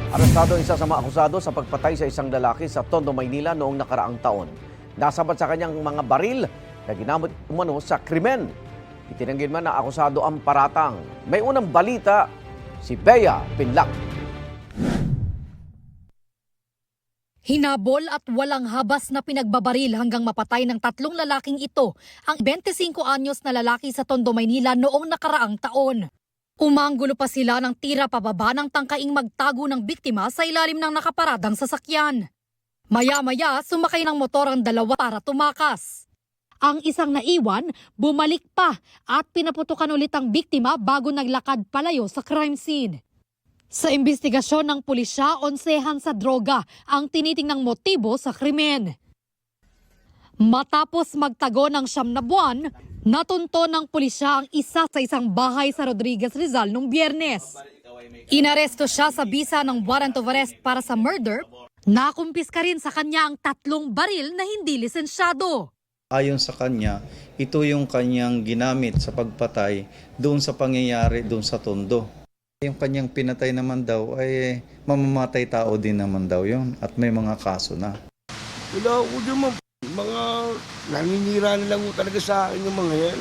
Arestado ang isa sa mga akusado sa pagpatay sa isang lalaki sa Tondo, Maynila noong nakaraang taon. Nasabat sa kanyang mga baril na ginamit umano sa krimen. Itinanggil man na akusado ang paratang. May unang balita, si Bea Pinlac. Hinabol at walang habas na pinagbabaril hanggang mapatay ng tatlong lalaking ito ang 25 anyos na lalaki sa Tondo, Maynila noong nakaraang taon. Umanggulo pa sila ng tira pababa ng tangkaing magtago ng biktima sa ilalim ng nakaparadang sasakyan. Maya-maya, sumakay ng motor ang dalawa para tumakas. Ang isang naiwan, bumalik pa at pinaputukan ulit ang biktima bago naglakad palayo sa crime scene. Sa imbestigasyon ng pulisya, onsehan sa droga ang tinitingnang motibo sa krimen. Matapos magtago ng 9 na buwan, natunto ng pulisya ang isa sa isang bahay sa Rodriguez, Rizal noong Biyernes. Inaresto siya sa bisa ng warrant of arrest para sa murder. Nakumpiska rin sa kanya ang 3 baril na hindi lisensyado. Ayon sa kanya, ito yung kanyang ginamit sa pagpatay doon sa pangyayari doon sa Tondo. Yung kanyang pinatay naman daw ay mamamatay tao din naman daw yun at may mga kaso na. Wala ko naman. Mga naninira na lang talaga sa akin yung mga yan.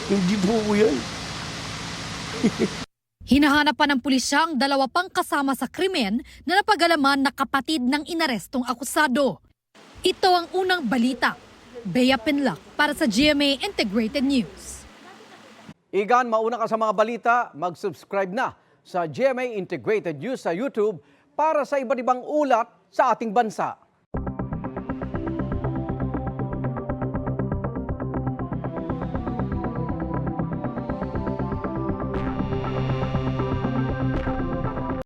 Hindi buo yan. Hinahanap pa ng pulisya ang 2 pang kasama sa krimen na napagalaman na kapatid ng inarestong akusado. Ito ang unang balita. Bea Pinlac para sa GMA Integrated News. Igan, mauna ka sa mga balita, mag-subscribe na sa GMA Integrated News sa YouTube para sa iba't ibang ulat sa ating bansa.